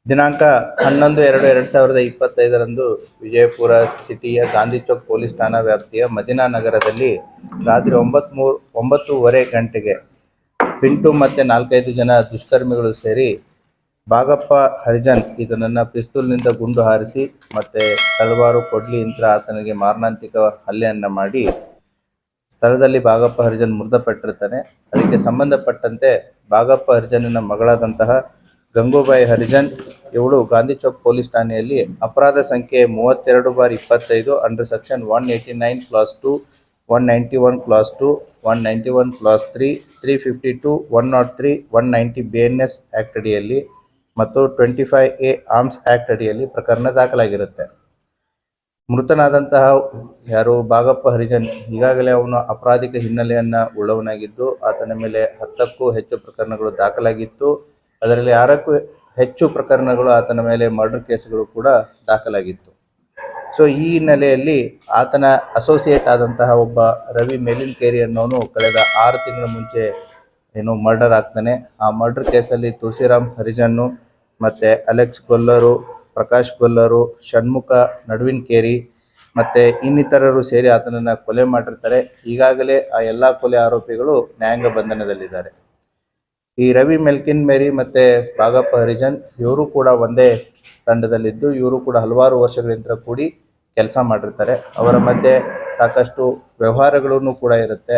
ದಿನಾಂಕ 11/2/2025 ವಿಜಯಪುರ ಸಿಟಿಯ ಗಾಂಧಿ ಚೌಕ್ ಪೊಲೀಸ್ ಠಾಣಾ ವ್ಯಾಪ್ತಿಯ ಮದಿನಾ ನಗರದಲ್ಲಿ ರಾತ್ರಿ 9:30 ಗಂಟೆಗೆ ಪಿಂಟು ಮತ್ತು 4-5 ಜನ ದುಷ್ಕರ್ಮಿಗಳು ಸೇರಿ ಬಾಗಪ್ಪ ಹರಿಜನ್ ಇದನ್ನು ಪಿಸ್ತೂಲ್ನಿಂದ ಗುಂಡು ಹಾರಿಸಿ ಮತ್ತು ತಲವಾರು ಕೊಡ್ಲಿಯಿಂದ ಆತನಿಗೆ ಮಾರಣಾಂತಿಕ ಹಲ್ಲೆಯನ್ನು ಮಾಡಿ ಸ್ಥಳದಲ್ಲಿ ಬಾಗಪ್ಪ ಹರಿಜನ್ ಮೃತಪಟ್ಟಿರ್ತಾನೆ. ಅದಕ್ಕೆ ಸಂಬಂಧಪಟ್ಟಂತೆ ಬಾಗಪ್ಪ ಹರಿಜನನ ಮಗಳಾದಂತಹ ಗಂಗೂಬಾಯಿ ಹರಿಜನ್ ಇವಳು ಗಾಂಧಿ ಚೌಕ್ ಪೊಲೀಸ್ ಠಾಣೆಯಲ್ಲಿ ಅಪರಾಧ ಸಂಖ್ಯೆ 32/25 under section 189 class 2, 191 class 2, 191 class 3, 352, 103, 190 BNS act ಅಡಿಯಲ್ಲಿ ಮತ್ತು 25A ಆರ್ಮ್ಸ್ ಆ್ಯಕ್ಟ್ ಅಡಿಯಲ್ಲಿ ಪ್ರಕರಣ ದಾಖಲಾಗಿರುತ್ತೆ. ಮೃತನಾದಂತಹ ಯಾರು ಬಾಗಪ್ಪ ಹರಿಜನ್ ಈಗಾಗಲೇ ಅವನು ಅಪರಾಧಿಕ ಹಿನ್ನೆಲೆಯನ್ನು ಉಳ್ಳವನಾಗಿದ್ದು ಆತನ ಮೇಲೆ 10ಕ್ಕೂ ಹೆಚ್ಚು ಪ್ರಕರಣಗಳು ದಾಖಲಾಗಿತ್ತು. ಅದರಲ್ಲಿ 6ಕ್ಕೂ ಹೆಚ್ಚು ಪ್ರಕರಣಗಳು ಆತನ ಮೇಲೆ ಮರ್ಡರ್ ಕೇಸ್ಗಳು ಕೂಡ ದಾಖಲಾಗಿತ್ತು. ಸೊ ಈ ಹಿನ್ನೆಲೆಯಲ್ಲಿ ಆತನ ಅಸೋಸಿಯೇಟ್ ಆದಂತಹ ಒಬ್ಬ ರವಿ ಮೇಲಿನ್ಕೇರಿ ಅನ್ನೋನು ಕಳೆದ 6 ತಿಂಗಳ ಮುಂಚೆ ಮರ್ಡರ್ ಆಗ್ತಾನೆ. ಆ ಮರ್ಡರ್ ಕೇಸಲ್ಲಿ ತುಳಸಿರಾಮ್ ಹರಿಜನ್ನು ಮತ್ತು ಅಲೆಕ್ಸ್ ಗೊಲ್ಲರು, ಪ್ರಕಾಶ್ ಗೊಲ್ಲರು, ಷಣ್ಮುಖ ನಡುವಿನ್ಕೇರಿ ಮತ್ತು ಇನ್ನಿತರರು ಸೇರಿ ಆತನನ್ನು ಕೊಲೆ ಮಾಡಿರ್ತಾರೆ. ಈಗಾಗಲೇ ಆ ಎಲ್ಲ ಕೊಲೆ ಆರೋಪಿಗಳು ನ್ಯಾಯಾಂಗ ಬಂಧನದಲ್ಲಿದ್ದಾರೆ. ಈ ರವಿ ಮೆಲ್ಕಿನ್ ಮೇರಿ ಮತ್ತು ಬಾಗಪ್ಪ ಹರಿಜನ್ ಇವರು ಕೂಡ ಒಂದೇ ತಂಡದಲ್ಲಿದ್ದು ಇವರು ಕೂಡ ಹಲವಾರು ವರ್ಷಗಳಿಂದ ಕೂಡಿ ಕೆಲಸ ಮಾಡಿರ್ತಾರೆ. ಅವರ ಮಧ್ಯೆ ಸಾಕಷ್ಟು ವ್ಯವಹಾರಗಳೂ ಕೂಡ ಇರುತ್ತೆ.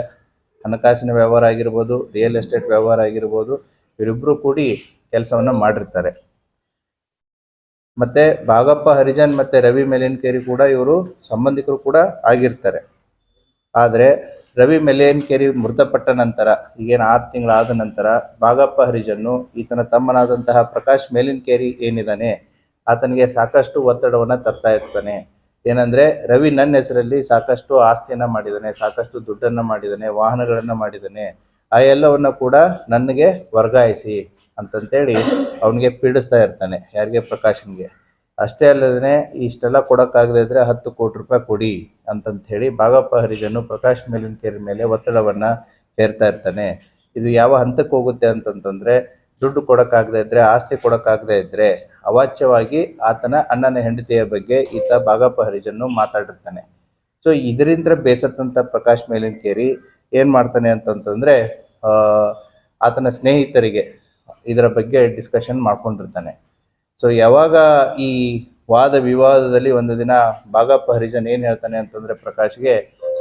ಹಣಕಾಸಿನ ವ್ಯವಹಾರ ಆಗಿರ್ಬೋದು, ರಿಯಲ್ ಎಸ್ಟೇಟ್ ವ್ಯವಹಾರ ಆಗಿರ್ಬೋದು, ಇವರಿಬ್ಬರು ಕೂಡಿ ಕೆಲಸವನ್ನು ಮಾಡಿರ್ತಾರೆ. ಮತ್ತು ಬಾಗಪ್ಪ ಹರಿಜನ್ ಮತ್ತು ರವಿ ಮೆಲಿನ್ಕೇರಿ ಕೂಡ ಇವರು ಸಂಬಂಧಿಕರು ಕೂಡ ಆಗಿರ್ತಾರೆ. ಆದರೆ ರವಿ ಮೆಲಿನ್ಕೇರಿ ಮೃತಪಟ್ಟ ನಂತರ ಈಗೇನು 6 ತಿಂಗಳಾದ ನಂತರ ಬಾಗಪ್ಪ ಹರಿಜನ್ನು ಈತನ ತಮ್ಮನಾದಂತಹ ಪ್ರಕಾಶ್ ಮೇಲಿನ್ಕೇರಿ ಏನಿದ್ದಾನೆ ಆತನಿಗೆ ಸಾಕಷ್ಟು ಒತ್ತಡವನ್ನು ತರ್ತಾ ಇರ್ತಾನೆ. ಏನಂದರೆ ರವಿ ನನ್ನ ಹೆಸರಲ್ಲಿ ಸಾಕಷ್ಟು ಆಸ್ತಿಯನ್ನು ಮಾಡಿದ್ದಾನೆ, ಸಾಕಷ್ಟು ದುಡ್ಡನ್ನು ಮಾಡಿದ್ದಾನೆ, ವಾಹನಗಳನ್ನು ಮಾಡಿದ್ದಾನೆ, ಆ ಎಲ್ಲವನ್ನು ಕೂಡ ನನಗೆ ವರ್ಗಾಯಿಸಿ ಅಂತಂತೇಳಿ ಅವನಿಗೆ ಪೀಡಿಸ್ತಾ ಇರ್ತಾನೆ. ಯಾರಿಗೆ? ಪ್ರಕಾಶನ್ಗೆ. ಅಷ್ಟೇ ಅಲ್ಲದೇ ಇಷ್ಟೆಲ್ಲ ಕೊಡೋಕ್ಕಾಗದೇ ಇದ್ದರೆ 10 ಕೋಟಿ ರೂಪಾಯಿ ಕೊಡಿ ಅಂತಂತ ಹೇಳಿ ಬಾಗಪ್ಪ ಹರಿಜನ್ನು ಪ್ರಕಾಶ್ ಮೇಲಿನ್ಕೇರಿ ಮೇಲೆ ಒತ್ತಡವನ್ನು ಹೇರ್ತಾ ಇರ್ತಾನೆ. ಇದು ಯಾವ ಹಂತಕ್ಕೆ ಹೋಗುತ್ತೆ ಅಂತಂತಂದರೆ ದುಡ್ಡು ಕೊಡೋಕ್ಕಾಗದೇ ಇದ್ದರೆ, ಆಸ್ತಿ ಕೊಡೋಕ್ಕಾಗದೇ ಇದ್ದರೆ ಅವಾಚ್ಯವಾಗಿ ಆತನ ಅಣ್ಣನ ಹೆಂಡತಿಯ ಬಗ್ಗೆ ಈತ ಬಾಗಪ್ಪ ಹರಿಜನ್ನು ಮಾತಾಡಿರ್ತಾನೆ. ಸೊ ಇದರಿಂದ ಬೇಸತ್ತಂಥ ಪ್ರಕಾಶ್ ಮೇಲಿನ್ಕೇರಿ ಏನು ಮಾಡ್ತಾನೆ ಅಂತಂತಂದರೆ ಆತನ ಸ್ನೇಹಿತರಿಗೆ ಇದರ ಬಗ್ಗೆ ಡಿಸ್ಕಷನ್ ಮಾಡ್ಕೊಂಡಿರ್ತಾನೆ. ಸೊ ಯಾವಾಗ ಈ ವಾದ ವಿವಾದದಲ್ಲಿ ಒಂದು ದಿನ ಬಾಗಪ್ಪ ಹರಿಜನ್ ಏನು ಹೇಳ್ತಾನೆ ಅಂತಂದರೆ ಪ್ರಕಾಶ್ಗೆ,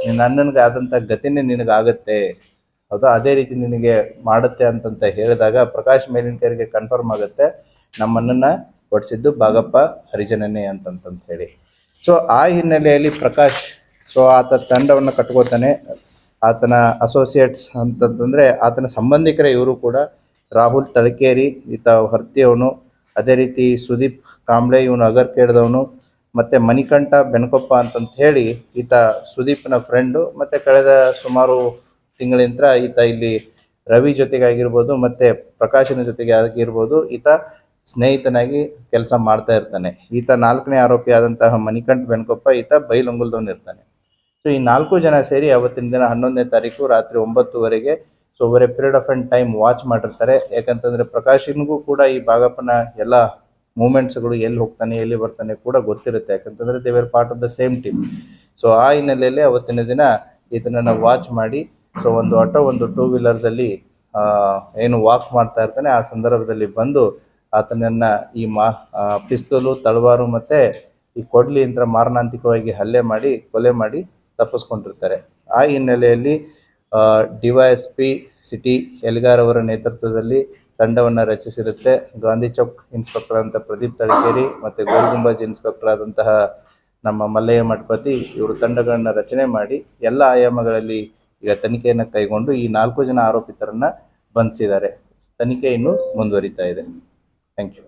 ನಿನ್ನ ಅಣ್ಣನಿಗೆ ಆದಂಥ ಗತಿನೇ ನಿನಗಾಗತ್ತೆ, ಹೌದಾ, ಅದೇ ರೀತಿ ನಿನಗೆ ಮಾಡುತ್ತೆ ಅಂತಂತ ಹೇಳಿದಾಗ ಪ್ರಕಾಶ್ ಮೇಲಿನ್ಕೇರಿಗೆ ಕನ್ಫರ್ಮ್ ಆಗುತ್ತೆ ನಮ್ಮಣ್ಣನ್ನು ಹೊಡಿಸಿದ್ದು ಬಾಗಪ್ಪ ಹರಿಜನನೇ ಅಂತಂತ ಹೇಳಿ. ಸೊ ಆ ಹಿನ್ನೆಲೆಯಲ್ಲಿ ಪ್ರಕಾಶ್ ಆತ ತಂಡವನ್ನು ಕಟ್ಕೋತಾನೆ. ಆತನ ಅಸೋಸಿಯೇಟ್ಸ್ ಅಂತಂತಂದರೆ ಆತನ ಸಂಬಂಧಿಕರ ಇವರು ಕೂಡ ರಾಹುಲ್ ತಳಕೇರಿ, ಈತ ಹೊರ್ತಿಯವನು, ಅದೇ ರೀತಿ ಸುದೀಪ್ ಕಾಂಬ್ಳೆ ಇವನು ಅಗರ್ಕೇಡ್ದವನು, ಮತ್ತು ಮಣಿಕಂಠ ಬೆನಕೊಪ್ಪ ಅಂತಂತ ಹೇಳಿ ಈತ ಸುದೀಪ್ನ ಫ್ರೆಂಡು. ಮತ್ತು ಕಳೆದ ಸುಮಾರು ತಿಂಗಳಿಂದ ಈತ ಇಲ್ಲಿ ರವಿ ಜೊತೆಗಾಗಿರ್ಬೋದು ಮತ್ತು ಪ್ರಕಾಶನ ಜೊತೆಗೆ ಆಗಿರ್ಬೋದು ಈತ ಸ್ನೇಹಿತನಾಗಿ ಕೆಲಸ ಮಾಡ್ತಾ ಇರ್ತಾನೆ. ಈತ 4ನೇ ಆರೋಪಿ ಆದಂತಹ ಮಣಿಕಂಠ ಬೆನಕೊಪ್ಪ ಈತ ಬೈಲೊಂಗಲ್ದವನು ಇರ್ತಾನೆ. ಸೊ ಈ 4 ಜನ ಸೇರಿ ಅವತ್ತಿನ ದಿನ 11ನೇ ತಾರೀಕು ರಾತ್ರಿ 9:00ವರೆಗೆ over a period of time watch ಮಾಡಿರ್ತಾರೆ. ಯಾಕಂತಂದರೆ ಪ್ರಕಾಶನ್ಗೂ ಕೂಡ ಈ ಬಾಗಪ್ಪನ ಎಲ್ಲ ಮೂಮೆಂಟ್ಸ್ಗಳು ಎಲ್ಲಿ ಹೋಗ್ತಾನೆ ಎಲ್ಲಿ ಬರ್ತಾನೆ ಕೂಡ ಗೊತ್ತಿರುತ್ತೆ. ಯಾಕಂತಂದರೆ they were part of the same team. So ಆ ಹಿನ್ನೆಲೆಯಲ್ಲಿ ಅವತ್ತಿನ ದಿನ ಈತನನ್ನು ವಾಚ್ ಮಾಡಿ ಒಂದು ಆಟೋ, ಒಂದು 2 ವೀಲರ್ದಲ್ಲಿ ಏನು ವಾಕ್ ಮಾಡ್ತಾ ಇರ್ತಾನೆ. ಆ ಸಂದರ್ಭದಲ್ಲಿ ಬಂದು ಆತನನ್ನು ಈ ಪಿಸ್ತೂಲು, ತಳವಾರು ಮತ್ತು ಈ ಕೊಡ್ಲಿಯಿಂದ ಮಾರಣಾಂತಿಕವಾಗಿ ಹಲ್ಲೆ ಮಾಡಿ ಕೊಲೆ ಮಾಡಿ ತಪ್ಪಿಸ್ಕೊಂಡಿರ್ತಾರೆ. ಆ ಹಿನ್ನೆಲೆಯಲ್ಲಿ DYSP ಸಿಟಿ ಎಲ್ಗಾರ್ ಅವರ ನೇತೃತ್ವದಲ್ಲಿ ತಂಡವನ್ನು ರಚಿಸಿರುತ್ತೆ. ಗಾಂಧಿ ಚೌಕ್ ಇನ್ಸ್ಪೆಕ್ಟರ್ ಅಂತ ಪ್ರದೀಪ್ ತಳಕೇರಿ ಮತ್ತು ಗೋಲ್ ಗುಂಬಜ್ ಇನ್ಸ್ಪೆಕ್ಟರ್ ಆದಂತಹ ನಮ್ಮ ಮಲ್ಲಯ್ಯ ಮಠಪತಿ ಇವರು ತಂಡಗಳನ್ನು ರಚನೆ ಮಾಡಿ ಎಲ್ಲ ಆಯಾಮಗಳಲ್ಲಿ ಈಗ ತನಿಖೆಯನ್ನು ಕೈಗೊಂಡು ಈ 4 ಜನ ಆರೋಪಿತರನ್ನು ಬಂಧಿಸಿದ್ದಾರೆ. ತನಿಖೆ ಇನ್ನೂ ಮುಂದುವರಿತಾ ಇದೆ. Thank you.